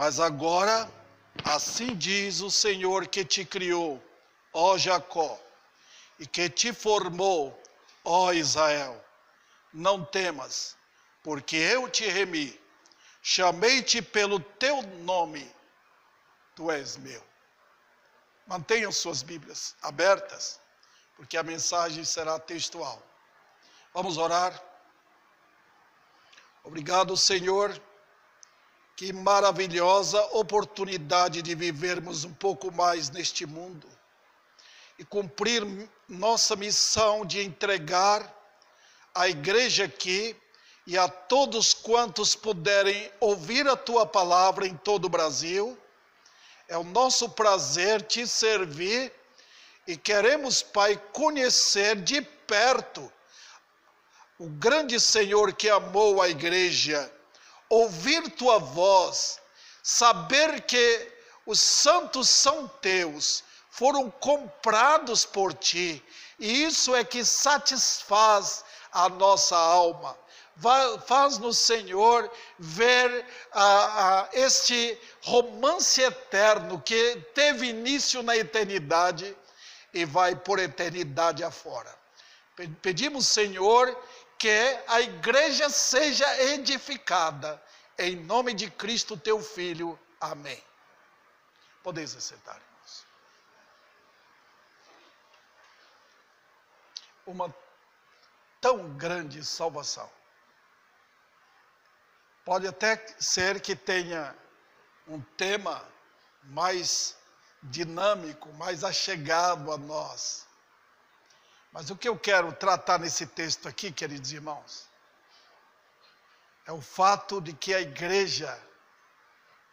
Mas agora, assim diz o Senhor que te criou, ó Jacó, e que te formou, ó Israel. Não temas, porque eu te remi, chamei-te pelo teu nome, tu és meu. Mantenham suas Bíblias abertas, porque a mensagem será textual. Vamos orar. Obrigado, Senhor. Que maravilhosa oportunidade de vivermos um pouco mais neste mundo e cumprir nossa missão de entregar à igreja aqui e a todos quantos puderem ouvir a tua palavra em todo o Brasil. É o nosso prazer te servir e queremos, Pai, conhecer de perto o grande Senhor que amou a igreja, ouvir tua voz, saber que os santos são teus, foram comprados por ti, e isso é que satisfaz a nossa alma. Faz-nos, Senhor, ver este romance eterno que teve início na eternidade e vai por eternidade afora. Pedimos, Senhor, que a igreja seja edificada, em nome de Cristo, teu Filho. Amém. Podeis sentar, irmãos. Uma tão grande salvação. Pode até ser que tenha um tema mais dinâmico, mais achegado a nós. Mas o que eu quero tratar nesse texto aqui, queridos irmãos, é o fato de que a igreja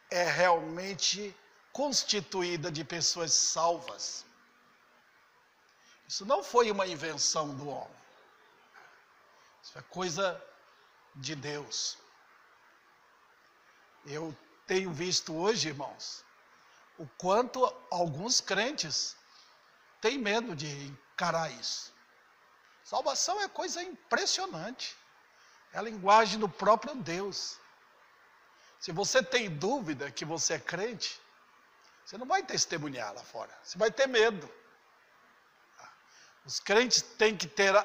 é realmente constituída de pessoas salvas. Isso não foi uma invenção do homem. Isso é coisa de Deus. Eu tenho visto hoje, irmãos, o quanto alguns crentes têm medo de encarar isso. Salvação é coisa impressionante. É a linguagem do próprio Deus. Se você tem dúvida que você é crente, você não vai testemunhar lá fora. Você vai ter medo. Os crentes têm que ter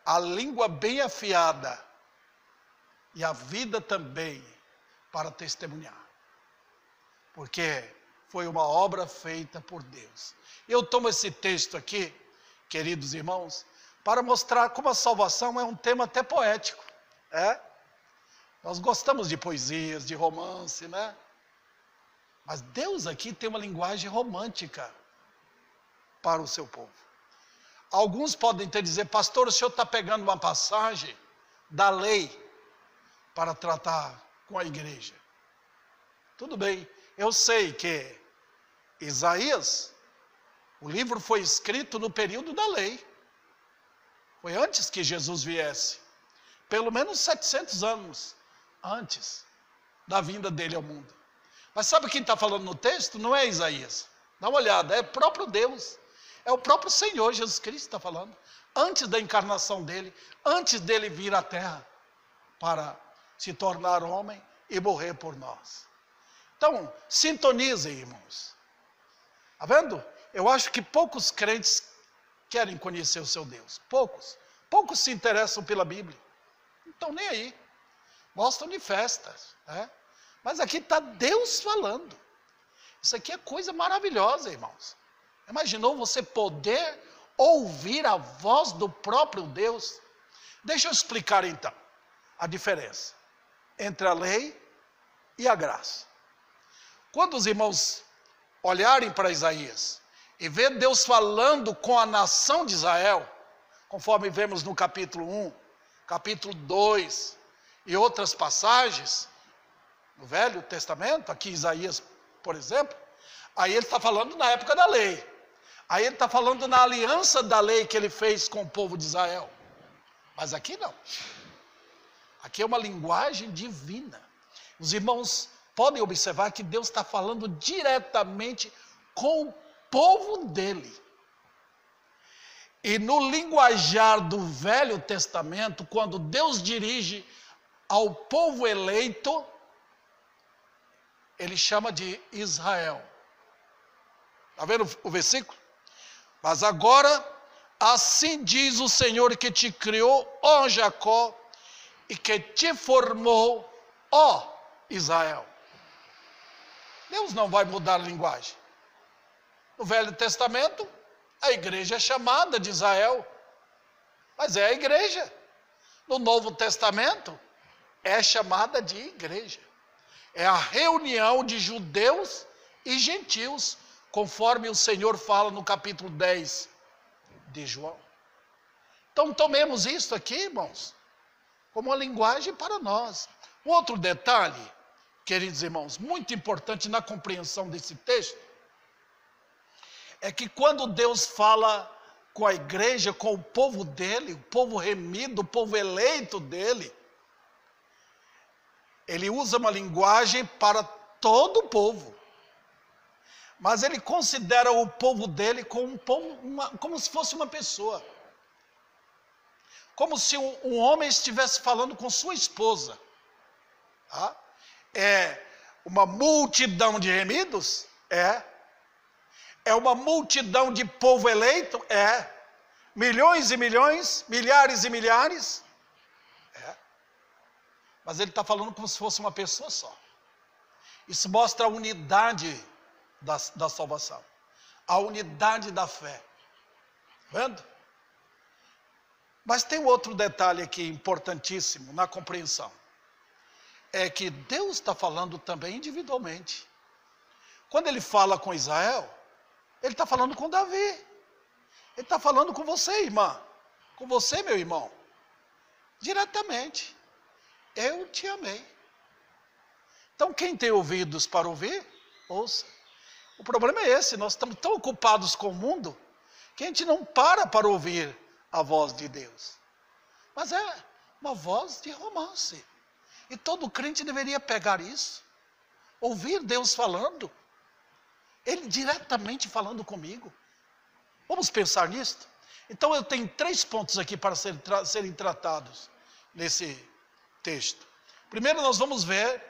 a língua bem afiada e a vida também para testemunhar. Porque foi uma obra feita por Deus. Eu tomo esse texto aqui, queridos irmãos, para mostrar como a salvação é um tema até poético. Nós gostamos de poesias, de romance, né? Mas Deus aqui tem uma linguagem romântica para o seu povo. Alguns podem até dizer, pastor, o senhor está pegando uma passagem da lei para tratar com a igreja. Tudo bem, eu sei que Isaías, o livro foi escrito no período da lei. Foi antes que Jesus viesse. Pelo menos 700 anos antes da vinda dele ao mundo. Mas sabe quem está falando no texto? Não é Isaías. Dá uma olhada, é o próprio Deus. É o próprio Senhor Jesus Cristo que está falando. Antes da encarnação dele, antes dele vir à terra para se tornar homem e morrer por nós. Então, sintonizem, irmãos. Está vendo? Eu acho que poucos crentes querem conhecer o seu Deus. Poucos. Poucos se interessam pela Bíblia. Não estão nem aí. Gostam de festas. Mas aqui está Deus falando. Isso aqui é coisa maravilhosa, irmãos. Imaginou você poder ouvir a voz do próprio Deus? Deixa eu explicar então a diferença entre a lei e a graça. Quando os irmãos olharem para Isaías e ver Deus falando com a nação de Israel, conforme vemos no capítulo 1, capítulo 2 e outras passagens no Velho Testamento, aqui Isaías, por exemplo, aí ele está falando na época da lei. Aí ele está falando na aliança da lei que ele fez com o povo de Israel. Mas aqui não. Aqui é uma linguagem divina. Os irmãos podem observar que Deus está falando diretamente com o povo dele. E no linguajar do Velho Testamento, quando Deus dirige ao povo eleito, ele chama de Israel. Está vendo o versículo? Mas agora, assim diz o Senhor que te criou, ó Jacó, e que te formou, ó Israel. Deus não vai mudar a linguagem. No Velho Testamento, a igreja é chamada de Israel, mas é a igreja. No Novo Testamento, é chamada de igreja. É a reunião de judeus e gentios, conforme o Senhor fala no capítulo 10 de João. Então tomemos isso aqui, irmãos, como uma linguagem para nós. Um outro detalhe, queridos irmãos, muito importante na compreensão desse texto, é que quando Deus fala com a igreja, com o povo dele, o povo remido, o povo eleito dele, ele usa uma linguagem para todo o povo. Mas ele considera o povo dele como um povo, como se fosse uma pessoa. Como se um homem estivesse falando com sua esposa. Tá? É uma multidão de remidos? É. É uma multidão de povo eleito? É. Milhões e milhões, milhares e milhares? É. Mas ele está falando como se fosse uma pessoa só. Isso mostra a unidade da salvação, a unidade da fé. Vendo? Mas tem outro detalhe aqui importantíssimo na compreensão. É que Deus está falando também individualmente. Quando ele fala com Israel, ele está falando com Davi. Ele está falando com você, irmã. Com você, meu irmão. Diretamente. Eu te amei. Então, quem tem ouvidos para ouvir, ouça. O problema é esse, nós estamos tão ocupados com o mundo, que a gente não para ouvir a voz de Deus. Mas é uma voz de romance. E todo crente deveria pegar isso, ouvir Deus falando, Ele diretamente falando comigo. Vamos pensar nisso? Então eu tenho 3 pontos aqui para serem tratados nesse texto. Primeiro nós vamos ver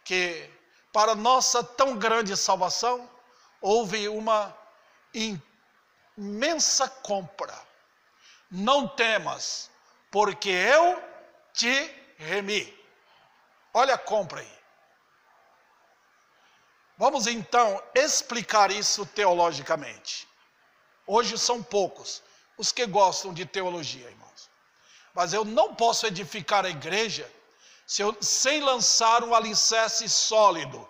que para nossa tão grande salvação, houve uma imensa compra. Não temas, porque eu te remi. Olha a compra aí. Vamos então explicar isso teologicamente. Hoje são poucos os que gostam de teologia, irmãos. Mas eu não posso edificar a igreja sem lançar um alicerce sólido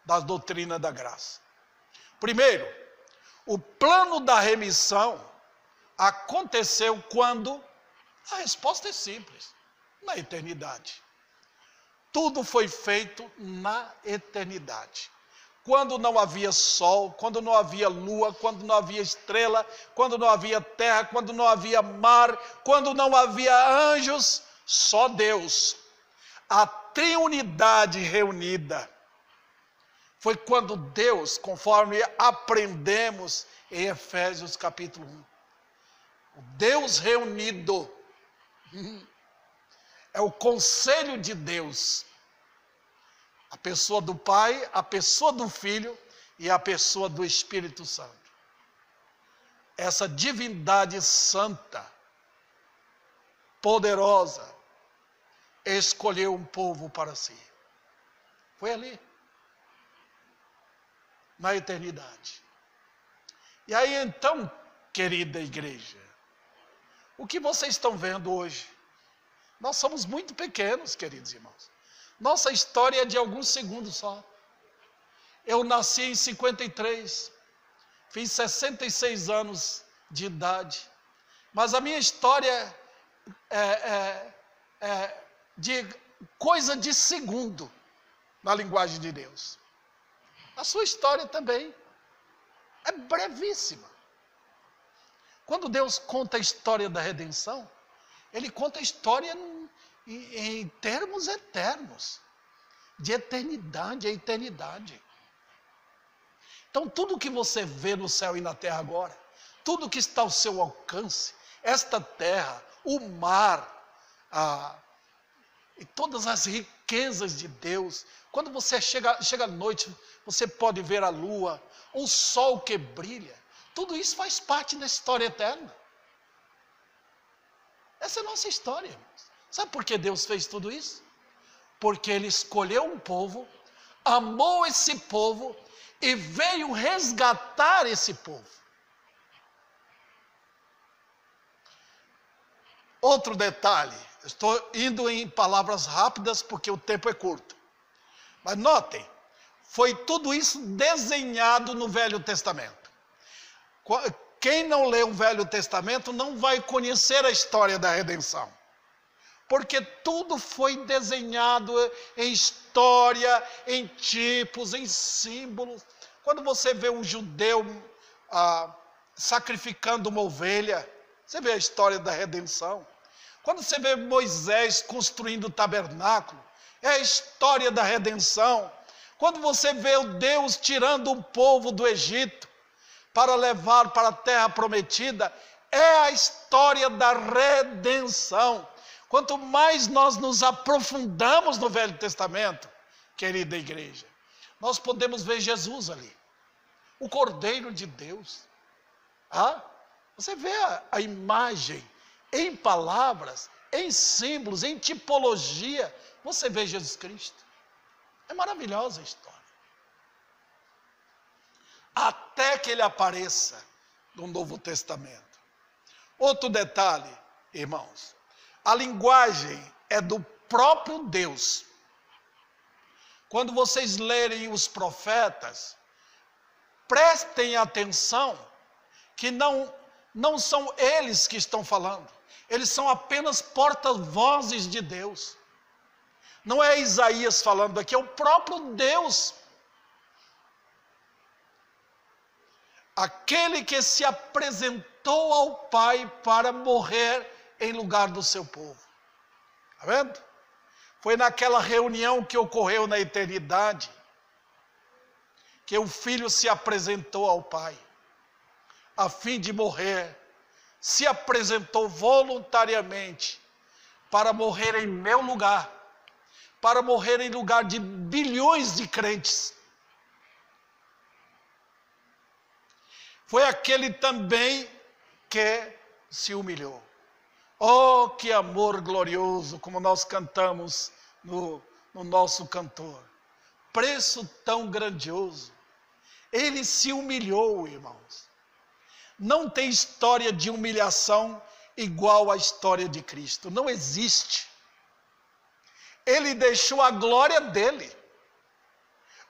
da doutrina da graça. Primeiro, o plano da remissão aconteceu quando? A resposta é simples, na eternidade. Tudo foi feito na eternidade. Quando não havia sol, quando não havia lua, quando não havia estrela, quando não havia terra, quando não havia mar, quando não havia anjos, só Deus. A triunidade reunida. Foi quando Deus, conforme aprendemos em Efésios capítulo 1, o Deus reunido é o conselho de Deus. A pessoa do Pai, a pessoa do Filho e a pessoa do Espírito Santo. Essa divindade santa, poderosa, escolheu um povo para si. Foi ali. Na eternidade. E aí então, querida igreja, o que vocês estão vendo hoje? Nós somos muito pequenos, queridos irmãos. Nossa história é de alguns segundos só. Eu nasci em 53, fiz 66 anos de idade, mas a minha história é de coisa de segundo na linguagem de Deus. A sua história também é brevíssima. Quando Deus conta a história da redenção, Ele conta a história em termos eternos, de eternidade a eternidade. Então tudo que você vê no céu e na terra agora, tudo que está ao seu alcance, esta terra, o mar, e todas as riquezas riquezas de Deus. Quando você chega à noite, você pode ver a lua, o sol que brilha. Tudo isso faz parte da história eterna. Essa é a nossa história, irmãos. Sabe por que Deus fez tudo isso? Porque Ele escolheu um povo, amou esse povo e veio resgatar esse povo. Outro detalhe, estou indo em palavras rápidas porque o tempo é curto. Mas notem, foi tudo isso desenhado no Velho Testamento. Quem não lê o Velho Testamento não vai conhecer a história da redenção. Porque tudo foi desenhado em história, em tipos, em símbolos. Quando você vê um judeu sacrificando uma ovelha, você vê a história da redenção. Quando você vê Moisés construindo o tabernáculo, é a história da redenção. Quando você vê o Deus tirando o povo do Egito para levar para a terra prometida, é a história da redenção. Quanto mais nós nos aprofundamos no Velho Testamento, querida igreja, nós podemos ver Jesus ali, o Cordeiro de Deus. Você vê a imagem em palavras, em símbolos, em tipologia, você vê Jesus Cristo. É maravilhosa a história. Até que Ele apareça no Novo Testamento. Outro detalhe, irmãos, a linguagem é do próprio Deus. Quando vocês lerem os profetas, prestem atenção que não são eles que estão falando. Eles são apenas porta-vozes de Deus. Não é Isaías falando aqui, é o próprio Deus. Aquele que se apresentou ao Pai para morrer em lugar do seu povo. Está vendo? Foi naquela reunião que ocorreu na eternidade que o Filho se apresentou ao Pai a fim de morrer. Se apresentou voluntariamente para morrer em meu lugar, para morrer em lugar de bilhões de crentes. Foi aquele também que se humilhou. Oh, que amor glorioso, como nós cantamos no nosso cantor. Preço tão grandioso. Ele se humilhou, irmãos. Não tem história de humilhação igual à história de Cristo. Não existe. Ele deixou a glória dele.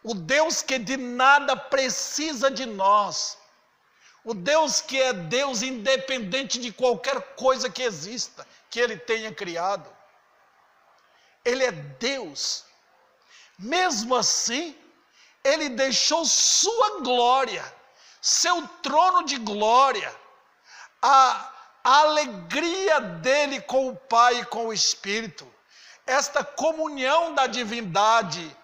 O Deus que de nada precisa de nós. O Deus que é Deus independente de qualquer coisa que exista, que Ele tenha criado. Ele é Deus. Mesmo assim, Ele deixou sua glória, seu trono de glória, a alegria dele com o Pai e com o Espírito, esta comunhão da divindade.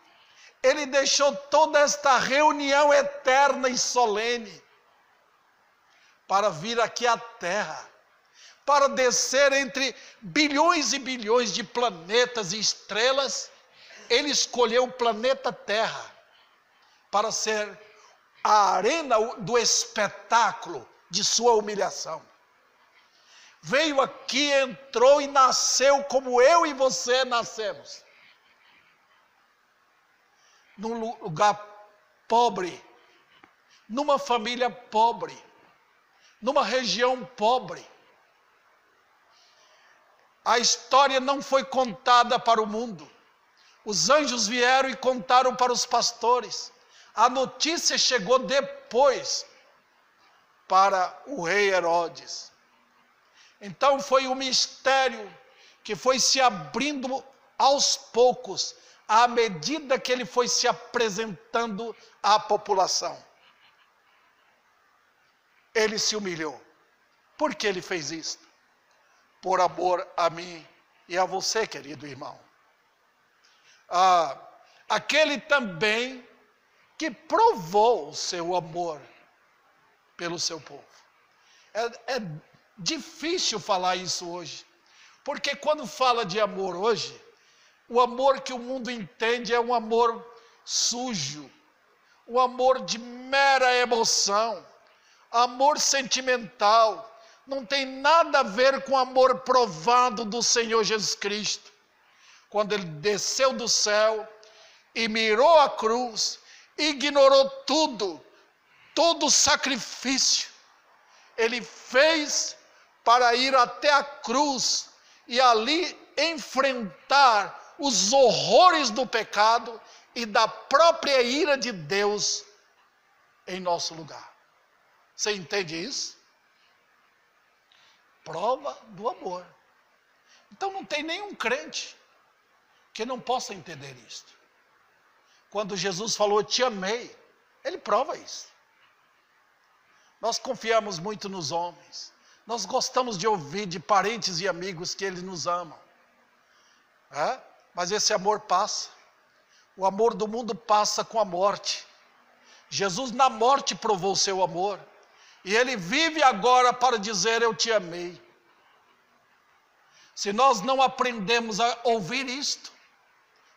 Ele deixou toda esta reunião eterna e solene para vir aqui à Terra, para descer entre bilhões e bilhões de planetas e estrelas. Ele escolheu o planeta Terra para ser a arena do espetáculo de sua humilhação. Veio aqui, entrou e nasceu como eu e você nascemos. Num lugar pobre, numa família pobre, numa região pobre. A história não foi contada para o mundo. Os anjos vieram e contaram para os pastores. A notícia chegou depois para o rei Herodes. Então foi um mistério que foi se abrindo aos poucos, à medida que ele foi se apresentando à população. Ele se humilhou. Por que ele fez isso? Por amor a mim e a você, querido irmão. Aquele também que provou o seu amor pelo seu povo. É difícil falar isso hoje, porque quando fala de amor hoje, O amor que o mundo entende é um amor sujo, um amor de mera emoção, amor sentimental. Não tem nada a ver com o amor provado do Senhor Jesus Cristo. Quando ele desceu do céu e mirou a cruz, ignorou tudo, todo o sacrifício. Ele fez para ir até a cruz e ali enfrentar os horrores do pecado e da própria ira de Deus em nosso lugar. Você entende isso? Prova do amor. Então não tem nenhum crente que não possa entender isto. Quando Jesus falou, te amei, ele prova isso. Nós confiamos muito nos homens. Nós gostamos de ouvir de parentes e amigos que eles nos amam. Mas esse amor passa. O amor do mundo passa com a morte. Jesus na morte provou o seu amor. E ele vive agora para dizer, eu te amei. Se nós não aprendemos a ouvir isto,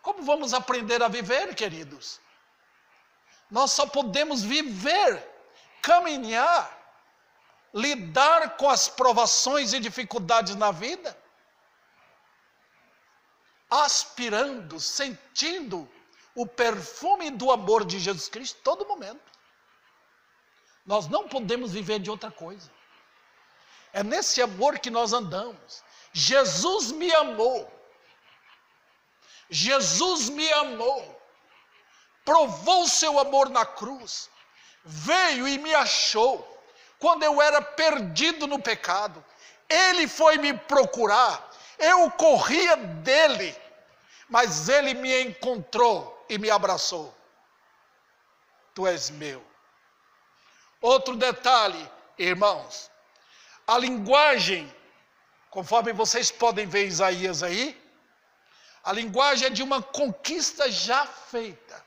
como vamos aprender a viver, queridos? Nós só podemos viver, caminhar, lidar com as provações e dificuldades na vida, aspirando, sentindo o perfume do amor de Jesus Cristo todo momento. Nós não podemos viver de outra coisa. É nesse amor que nós andamos. Jesus me amou. Jesus me amou. Provou o seu amor na cruz. Veio e me achou. Quando eu era perdido no pecado, ele foi me procurar. Eu corria dele, mas ele me encontrou e me abraçou. Tu és meu. Outro detalhe, irmãos, a linguagem, conforme vocês podem ver Isaías aí, a linguagem é de uma conquista já feita.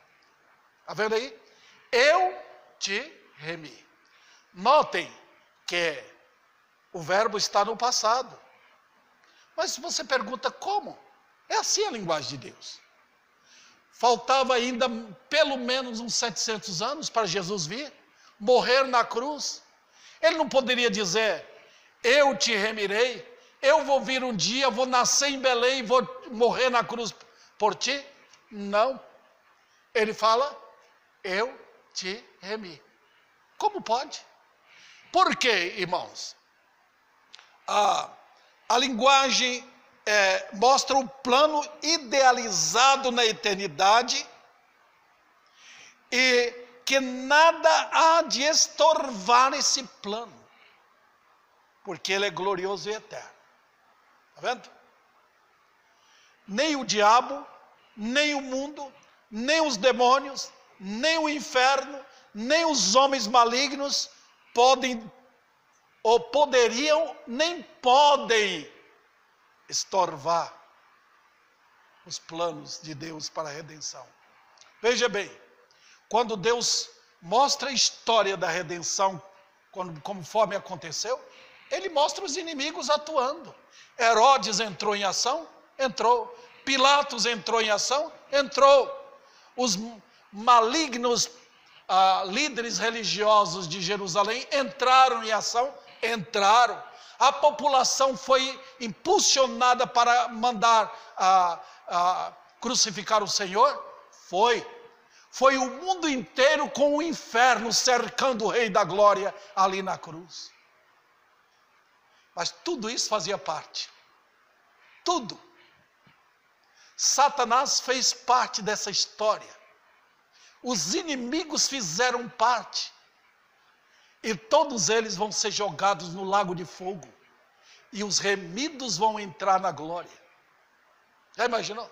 Está vendo aí? Eu te remi. Notem que o verbo está no passado. Mas se você pergunta como, é assim a linguagem de Deus. Faltava ainda pelo menos uns 700 anos para Jesus vir, morrer na cruz. Ele não poderia dizer, eu te remirei, eu vou vir um dia, vou nascer em Belém e vou morrer na cruz por ti. Não. Ele fala, eu te remi. Como pode? Por quê, irmãos? A linguagem mostra o plano idealizado na eternidade e que nada há de estorvar esse plano, porque ele é glorioso e eterno. Está vendo? Nem o diabo, nem o mundo, nem os demônios, nem o inferno, nem os homens malignos podem, ou poderiam, nem podem estorvar os planos de Deus para a redenção. Veja bem, quando Deus mostra a história da redenção, conforme aconteceu, ele mostra os inimigos atuando. Herodes entrou em ação? Entrou. Pilatos entrou em ação? Entrou. Os malignos líderes religiosos de Jerusalém entraram em ação? Entraram. A população foi impulsionada para mandar crucificar o Senhor? Foi. Foi o mundo inteiro com o inferno cercando o Rei da Glória ali na cruz. Mas tudo isso fazia parte. Tudo. Satanás fez parte dessa história. Os inimigos fizeram parte. E todos eles vão ser jogados no lago de fogo. E os remidos vão entrar na glória. Já imaginou?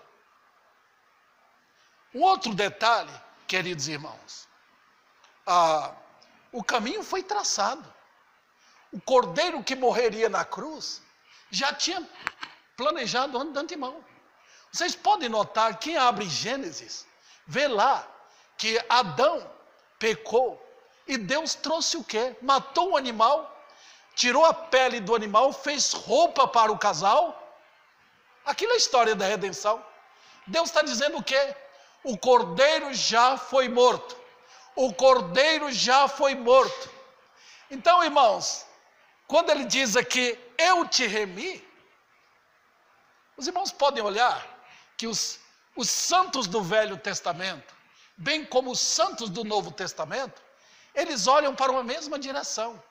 Um outro detalhe, queridos irmãos. O caminho foi traçado. O cordeiro que morreria na cruz já tinha planejado de antemão. Vocês podem notar, quem abre Gênesis, vê lá que Adão pecou e Deus trouxe o quê? Matou um animal, tirou a pele do animal, fez roupa para o casal. Aquilo é a história da redenção. Deus está dizendo o quê? O cordeiro já foi morto. O cordeiro já foi morto. Então, irmãos, quando ele diz aqui, eu te remi, os irmãos podem olhar que os santos do Velho Testamento, bem como os santos do Novo Testamento, eles olham para uma mesma direção.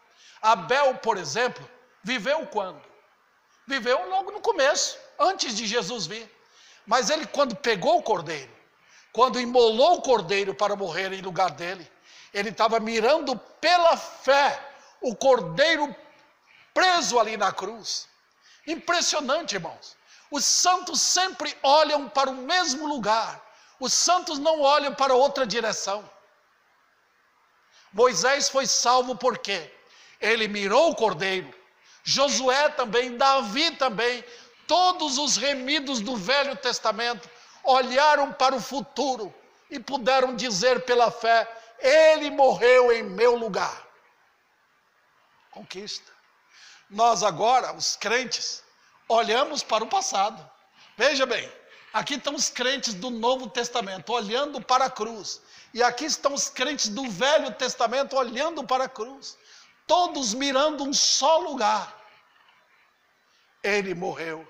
Abel, por exemplo, viveu quando? Viveu logo no começo, antes de Jesus vir. Mas ele, quando pegou o cordeiro, quando imolou o cordeiro para morrer em lugar dele, ele estava mirando pela fé o cordeiro preso ali na cruz. Impressionante, irmãos. Os santos sempre olham para o mesmo lugar. Os santos não olham para outra direção. Moisés foi salvo por quê? Ele mirou o cordeiro. Josué também, Davi também. Todos os remidos do Velho Testamento olharam para o futuro e puderam dizer pela fé, ele morreu em meu lugar. Conquista. Nós agora, os crentes, olhamos para o passado. Veja bem, aqui estão os crentes do Novo Testamento olhando para a cruz. E aqui estão os crentes do Velho Testamento olhando para a cruz. Todos mirando um só lugar. Ele morreu.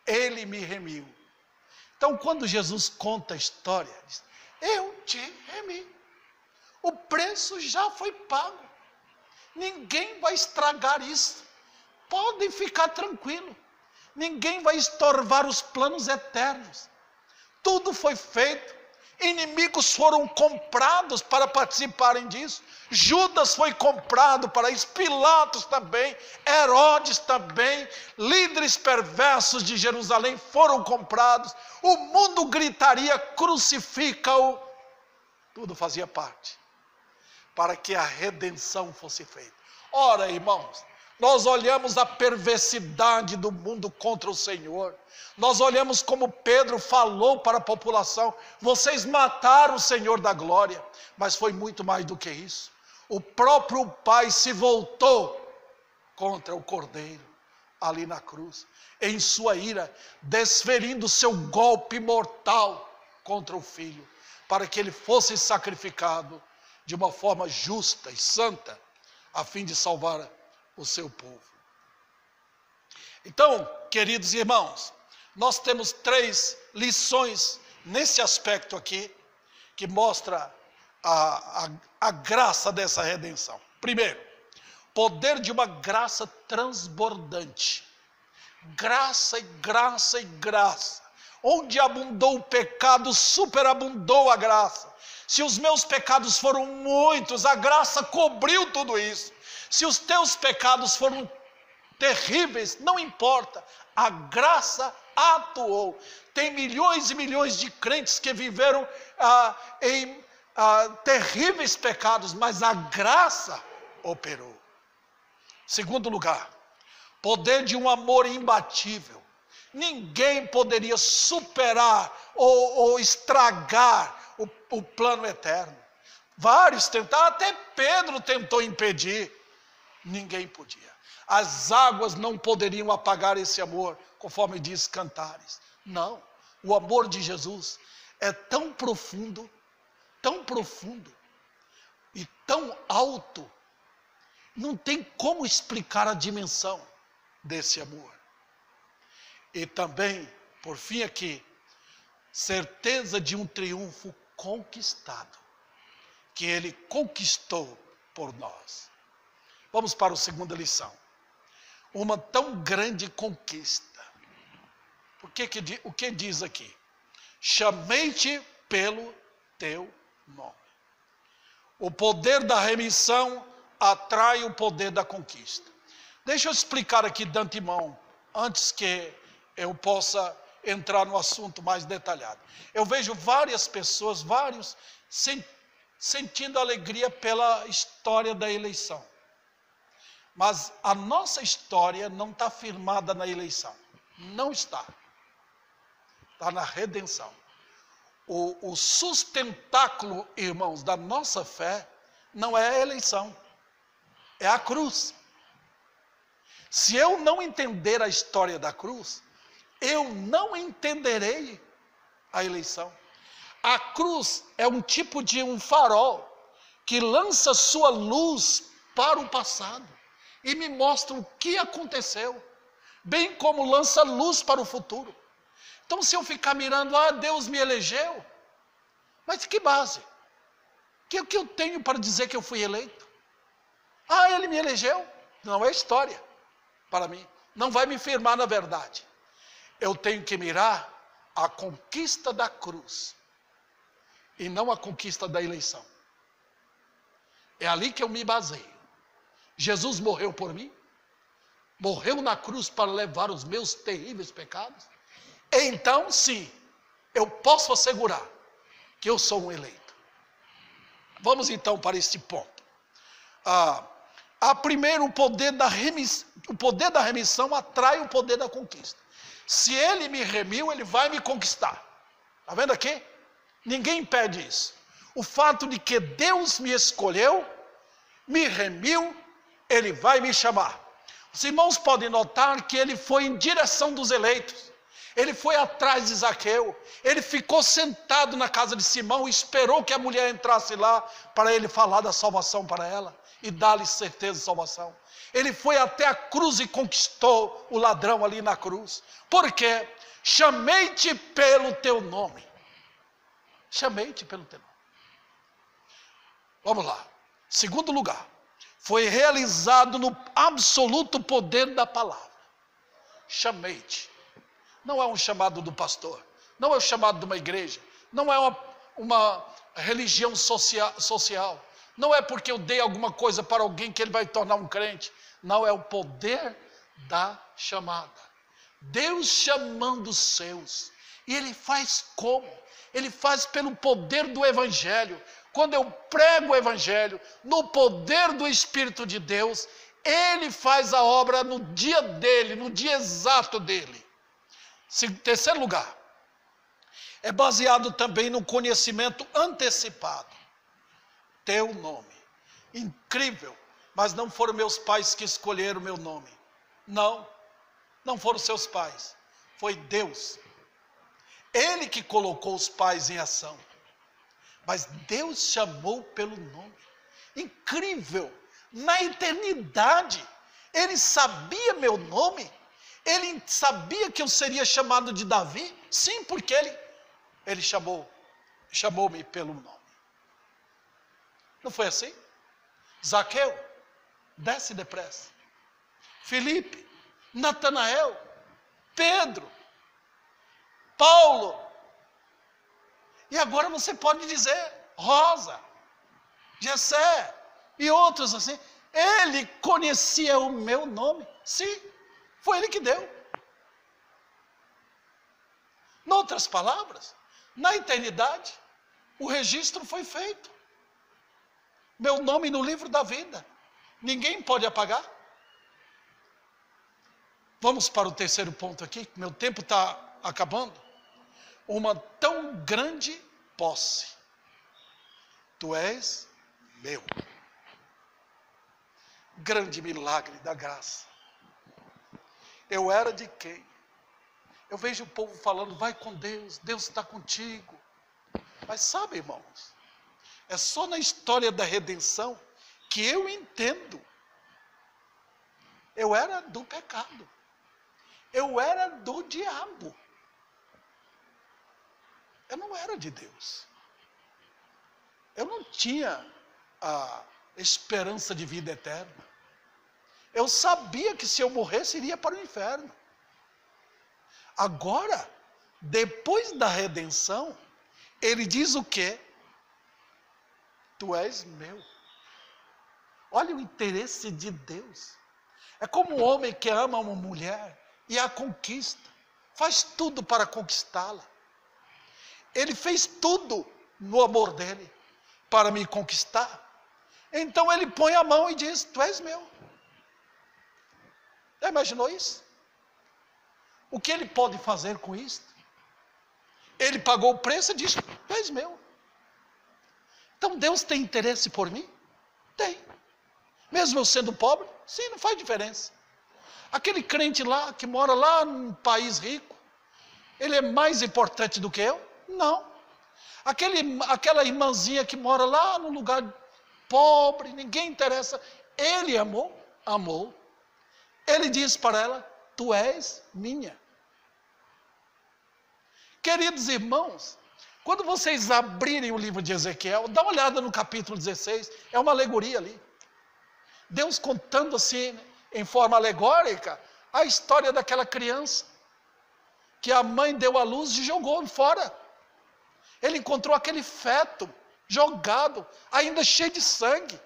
Ele me remiu. Então, quando Jesus conta a história, diz, eu te remi. O preço já foi pago. Ninguém vai estragar isso. Podem ficar tranquilos. Ninguém vai estorvar os planos eternos. Tudo foi feito. Inimigos foram comprados para participarem disso. Judas foi comprado para isso. Pilatos também. Herodes também. Líderes perversos de Jerusalém foram comprados. O mundo gritaria, crucifica-o. Tudo fazia parte para que a redenção fosse feita. Ora, irmãos, nós olhamos a perversidade do mundo contra o Senhor. Nós olhamos como Pedro falou para a população, vocês mataram o Senhor da glória. Mas foi muito mais do que isso. O próprio Pai se voltou contra o Cordeiro, ali na cruz, em sua ira, desferindo seu golpe mortal contra o Filho, para que ele fosse sacrificado de uma forma justa e santa, a fim de salvar o seu povo. Então, queridos irmãos, nós temos 3 lições nesse aspecto aqui, que mostra a graça dessa redenção. Primeiro, poder de uma graça transbordante. Graça e graça e graça. Onde abundou o pecado, superabundou a graça. Se os meus pecados foram muitos, a graça cobriu tudo isso. Se os teus pecados foram terríveis, não importa, a graça atuou. Tem milhões e milhões de crentes que viveram em terríveis pecados, mas a graça operou. Segundo lugar, poder de um amor imbatível. Ninguém poderia superar ou estragar o plano eterno. Vários tentaram, até Pedro tentou impedir. Ninguém podia. As águas não poderiam apagar esse amor, conforme diz Cantares. Não, o amor de Jesus é tão profundo e tão alto, não tem como explicar a dimensão desse amor. E também, por fim aqui, certeza de um triunfo conquistado, que ele conquistou por nós. Vamos para a segunda lição. Uma tão grande conquista. O que diz aqui? Chamei-te pelo teu nome. O poder da remissão atrai o poder da conquista. Deixa eu explicar aqui de antemão, antes que eu possa entrar no assunto mais detalhado. Eu vejo várias pessoas, sentindo alegria pela história da eleição. Mas a nossa história não está firmada na eleição. Não está. Está na redenção. O sustentáculo, irmãos, da nossa fé não é a eleição. É a cruz. Se eu não entender a história da cruz, eu não entenderei a eleição. A cruz é um tipo de um farol que lança sua luz para o passado e me mostra o que aconteceu, bem como lança luz para o futuro. Então, se eu ficar mirando, Deus me elegeu, mas que base? O que eu tenho para dizer que eu fui eleito? Ele me elegeu. Não é história para mim. Não vai me firmar na verdade. Eu tenho que mirar a conquista da cruz e não a conquista da eleição. É ali que eu me baseio. Jesus morreu por mim, morreu na cruz para levar os meus terríveis pecados. Então, sim, eu posso assegurar que eu sou um eleito. Vamos então para este ponto. Primeiro, o poder da remissão atrai o poder da conquista. Se ele me remiu, ele vai me conquistar. Está vendo aqui? Ninguém impede isso. O fato de que Deus me escolheu, me remiu, ele vai me chamar. Os irmãos podem notar que ele foi em direção dos eleitos. Ele foi atrás de Zaqueu. Ele ficou sentado na casa de Simão e esperou que a mulher entrasse lá para ele falar da salvação para ela e dar-lhe certeza de salvação. Ele foi até a cruz e conquistou o ladrão ali na cruz. Por quê? Chamei-te pelo teu nome. Chamei-te pelo teu nome. Vamos lá. Segundo lugar, foi realizado no absoluto poder da palavra. Chamei-te. Não é um chamado do pastor, não é um chamado de uma igreja, não é uma religião social, não é porque eu dei alguma coisa para alguém que ele vai tornar um crente, não, é o poder da chamada. Deus chamando os seus, e ele faz como? Ele faz pelo poder do evangelho. Quando eu prego o evangelho, no poder do Espírito de Deus, ele faz a obra no dia dele, no dia exato dele. Terceiro lugar, é baseado também no conhecimento antecipado. Teu nome. Incrível, mas não foram meus pais que escolheram o meu nome. Não foram seus pais, foi Deus. Ele que colocou os pais em ação. Mas Deus chamou pelo nome. Incrível, na eternidade, ele sabia meu nome. Ele sabia que eu seria chamado de Davi? Sim, porque ele chamou-me pelo nome. Não foi assim? Zaqueu, desce depressa. Filipe, Natanael, Pedro, Paulo. E agora você pode dizer Rosa, Jessé e outros assim. Ele conhecia o meu nome. Sim. Foi ele que deu. Em outras palavras, na eternidade, o registro foi feito. Meu nome no livro da vida. Ninguém pode apagar. Vamos para o terceiro ponto aqui. Meu tempo está acabando. Uma tão grande posse. Tu és meu. Grande milagre da graça. Eu era de quem? Eu vejo o povo falando, vai com Deus, Deus está contigo. Mas sabe, irmãos, é só na história da redenção que eu entendo. Eu era do pecado. Eu era do diabo. Eu não era de Deus. Eu não tinha a esperança de vida eterna. Eu sabia que se eu morresse, iria para o inferno. Agora, depois da redenção, ele diz o quê? Tu és meu. Olha o interesse de Deus. É como um homem que ama uma mulher e a conquista. Faz tudo para conquistá-la. Ele fez tudo no amor dele para me conquistar. Então ele põe a mão e diz, tu és meu. Já imaginou isso? O que ele pode fazer com isso? Ele pagou o preço e disse, tu és meu. Então Deus tem interesse por mim? Tem. Mesmo eu sendo pobre? Sim, não faz diferença. Aquele crente lá, que mora lá num país rico, ele é mais importante do que eu? Não. Aquela irmãzinha que mora lá no lugar pobre, ninguém interessa. Ele amou. Ele diz para ela, tu és minha. Queridos irmãos, quando vocês abrirem o livro de Ezequiel, dá uma olhada no capítulo 16, é uma alegoria ali. Deus contando assim, em forma alegórica, a história daquela criança, que a mãe deu à luz e jogou fora. Ele encontrou aquele feto jogado, ainda cheio de sangue.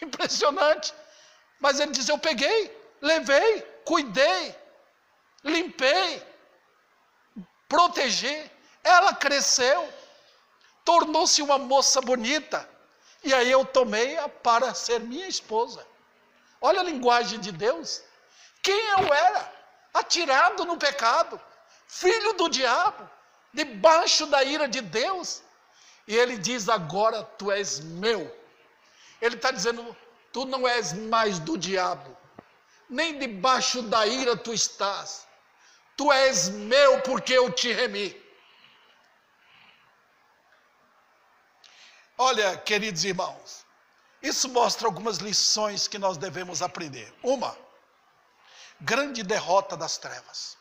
Impressionante. Mas ele diz, eu peguei, levei, cuidei, limpei, protegi. Ela cresceu, tornou-se uma moça bonita. E aí eu tomei-a para ser minha esposa. Olha a linguagem de Deus. Quem eu era? Atirado no pecado, filho do diabo, debaixo da ira de Deus. E ele diz, agora tu és meu. Ele está dizendo, tu não és mais do diabo, nem debaixo da ira tu estás. Tu és meu porque eu te remi. Olha, queridos irmãos, isso mostra algumas lições que nós devemos aprender. Uma, grande derrota das trevas.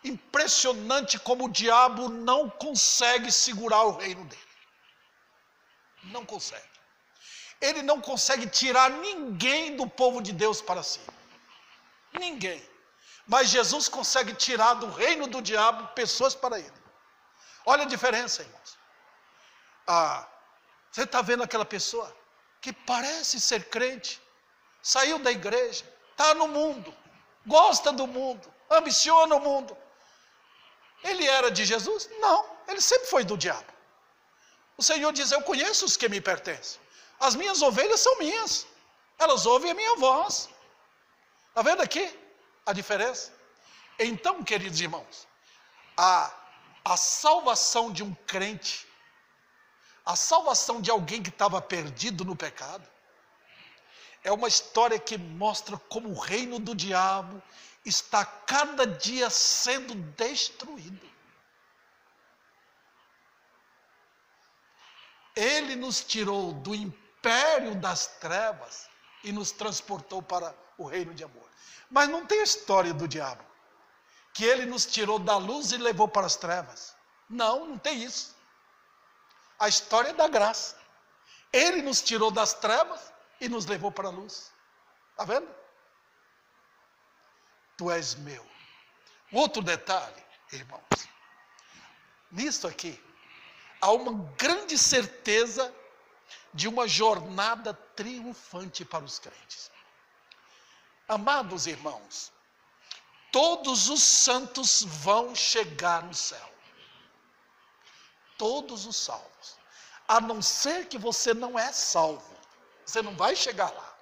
Impressionante como o diabo não consegue segurar o reino dele. Não consegue. Ele não consegue tirar ninguém do povo de Deus para si. Ninguém. Mas Jesus consegue tirar do reino do diabo pessoas para ele. Olha a diferença, irmãos. Você está vendo aquela pessoa que parece ser crente, saiu da igreja, está no mundo, gosta do mundo, ambiciona o mundo. Ele era de Jesus? Não, ele sempre foi do diabo. O Senhor diz, eu conheço os que me pertencem. As minhas ovelhas são minhas. Elas ouvem a minha voz. Está vendo aqui a diferença? Então, queridos irmãos, a salvação de um crente, a salvação de alguém que estava perdido no pecado, é uma história que mostra como o reino do diabo está cada dia sendo destruído. Ele nos tirou do império das trevas e nos transportou para o reino de amor. Mas não tem a história do diabo, que ele nos tirou da luz e levou para as trevas. Não, não tem isso. A história é da graça. Ele nos tirou das trevas e nos levou para a luz. Está vendo? Tu és meu. Outro detalhe, irmãos. Nisso aqui, há uma grande certeza de uma jornada triunfante para os crentes. Amados irmãos, todos os santos vão chegar no céu. Todos os salvos. A não ser que você não é salvo. Você não vai chegar lá.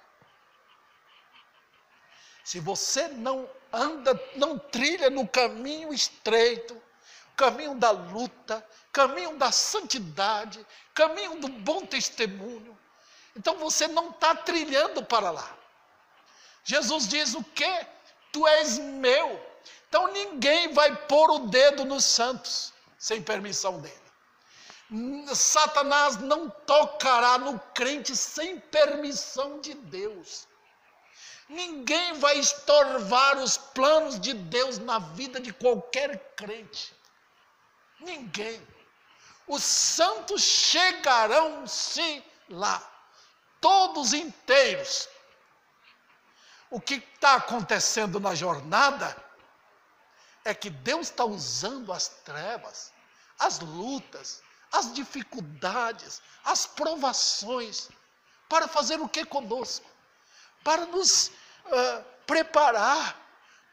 Se você não anda, não trilha no caminho estreito, caminho da luta, caminho da santidade, caminho do bom testemunho, então você não está trilhando para lá. Jesus diz o quê? Tu és meu. Então ninguém vai pôr o dedo nos santos sem permissão dele. Satanás não tocará no crente sem permissão de Deus. Ninguém vai estorvar os planos de Deus na vida de qualquer crente. Ninguém. Os santos chegarão-se lá, todos inteiros. O que está acontecendo na jornada é que Deus está usando as trevas, as lutas, as dificuldades, as provações, para fazer o que conosco? Para nos preparar,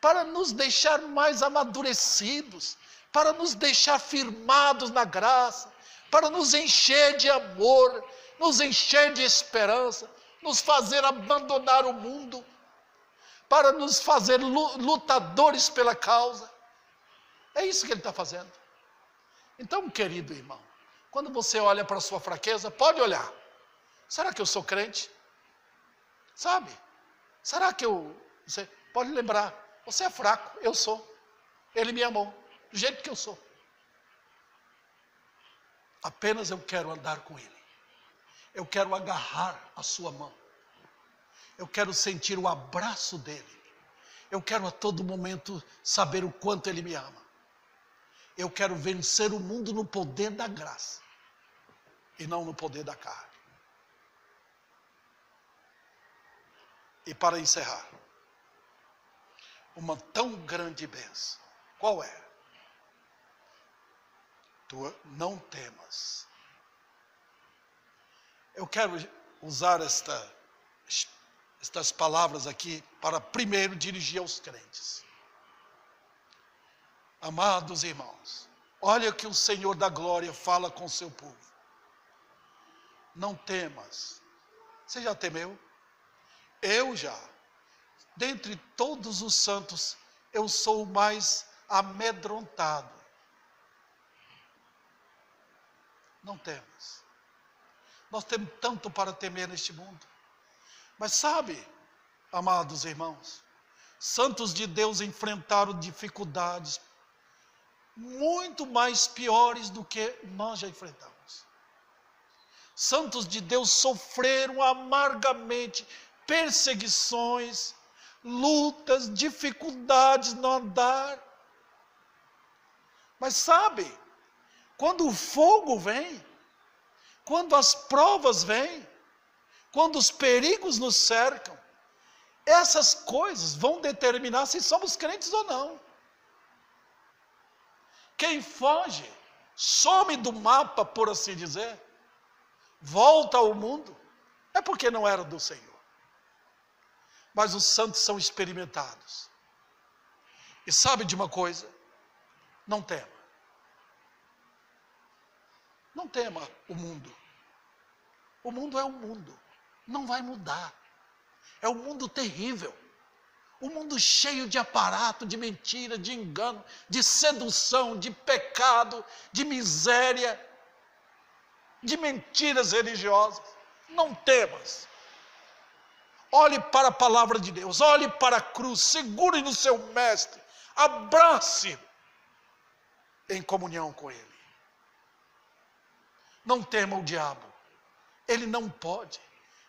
para nos deixar mais amadurecidos, para nos deixar firmados na graça, para nos encher de amor, nos encher de esperança, nos fazer abandonar o mundo, para nos fazer lutadores pela causa. É isso que ele está fazendo. Então, querido irmão, quando você olha para a sua fraqueza, pode olhar. Será que eu sou crente? Sabe? Será que você pode lembrar, você é fraco, eu sou. Ele me amou, do jeito que eu sou. Apenas eu quero andar com Ele. Eu quero agarrar a sua mão. Eu quero sentir o abraço dEle. Eu quero a todo momento saber o quanto Ele me ama. Eu quero vencer o mundo no poder da graça e não no poder da carne. E para encerrar, uma tão grande bênção. Qual é? Tu não temas. Eu quero usar estas palavras aqui para primeiro dirigir aos crentes. Amados irmãos, olha o que o Senhor da glória fala com o seu povo. Não temas. Você já temeu? Eu já. Dentre todos os santos, eu sou o mais amedrontado. Não temas. Nós temos tanto para temer neste mundo. Mas sabe, amados irmãos, santos de Deus enfrentaram dificuldades muito mais piores do que nós já enfrentamos. Santos de Deus sofreram amargamente perseguições, lutas, dificuldades no andar. Mas sabe, quando o fogo vem, quando as provas vêm, quando os perigos nos cercam, essas coisas vão determinar se somos crentes ou não. Quem foge, some do mapa, por assim dizer, volta ao mundo, é porque não era do Senhor. Mas os santos são experimentados. E sabe de uma coisa? Não tema. Não tema o mundo. O mundo é o mundo. Não vai mudar. É um mundo terrível. Um mundo cheio de aparato, de mentira, de engano, de sedução, de pecado, de miséria, de mentiras religiosas. Não temas. Olhe para a palavra de Deus, olhe para a cruz, segure no seu mestre, abrace em comunhão com Ele. Não tema o diabo, ele não pode,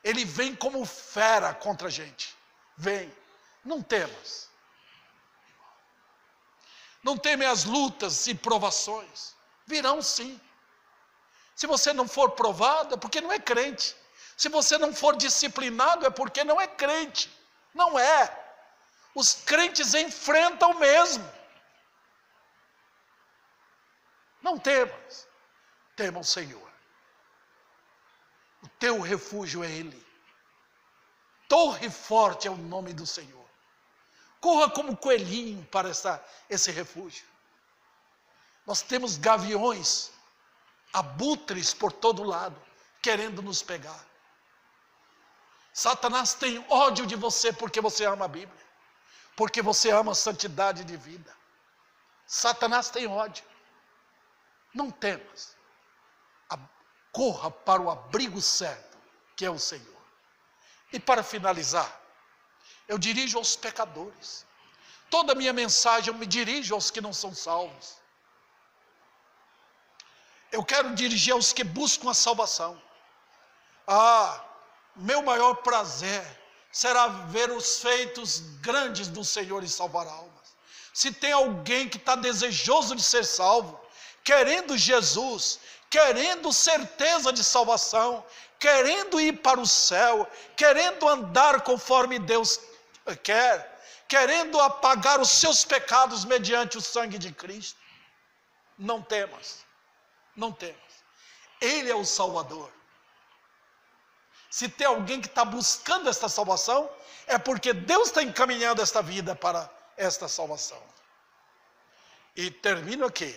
ele vem como fera contra a gente, vem, não temas. Não teme as lutas e provações, virão sim. Se você não for provado, é porque não é crente. Se você não for disciplinado, é porque não é crente. Não é. Os crentes enfrentam mesmo. Não temas. Tema o Senhor. O teu refúgio é Ele. Torre forte é o nome do Senhor. Corra como coelhinho para esse refúgio. Nós temos gaviões, abutres por todo lado, querendo nos pegar. Satanás tem ódio de você porque você ama a Bíblia, porque você ama a santidade de vida. Satanás tem ódio. Não temas. Corra para o abrigo certo, que é o Senhor. E para finalizar, eu dirijo aos pecadores. Toda a minha mensagem eu me dirijo aos que não são salvos. Eu quero dirigir aos que buscam a salvação. Meu maior prazer será ver os feitos grandes do Senhor e salvar almas. Se tem alguém que está desejoso de ser salvo, querendo Jesus, querendo certeza de salvação, querendo ir para o céu, querendo andar conforme Deus quer, querendo apagar os seus pecados mediante o sangue de Cristo, não temas, não temas. Ele é o Salvador. Se tem alguém que está buscando esta salvação, é porque Deus está encaminhando esta vida para esta salvação. E termino aqui,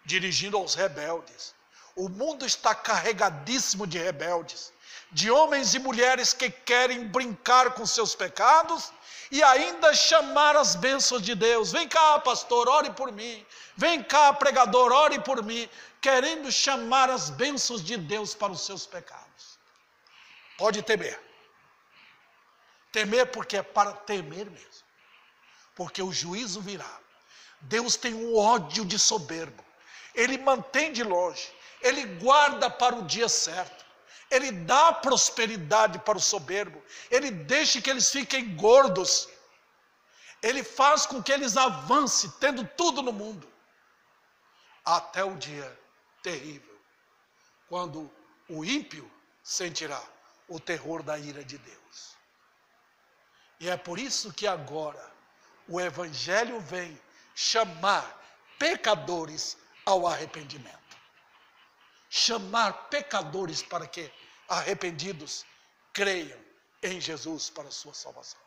dirigindo aos rebeldes. O mundo está carregadíssimo de rebeldes, de homens e mulheres que querem brincar com seus pecados e ainda chamar as bênçãos de Deus. Vem cá, pastor, ore por mim. Vem cá, pregador, ore por mim. Querendo chamar as bênçãos de Deus para os seus pecados. Pode temer. Temer porque é para temer mesmo. Porque o juízo virá. Deus tem um ódio de soberbo. Ele mantém de longe. Ele guarda para o dia certo. Ele dá prosperidade para o soberbo. Ele deixa que eles fiquem gordos. Ele faz com que eles avancem, tendo tudo no mundo. Até o dia terrível, quando o ímpio sentirá o terror da ira de Deus. E é por isso que agora o Evangelho vem chamar pecadores ao arrependimento. Chamar pecadores para que, arrependidos, creiam em Jesus para a sua salvação.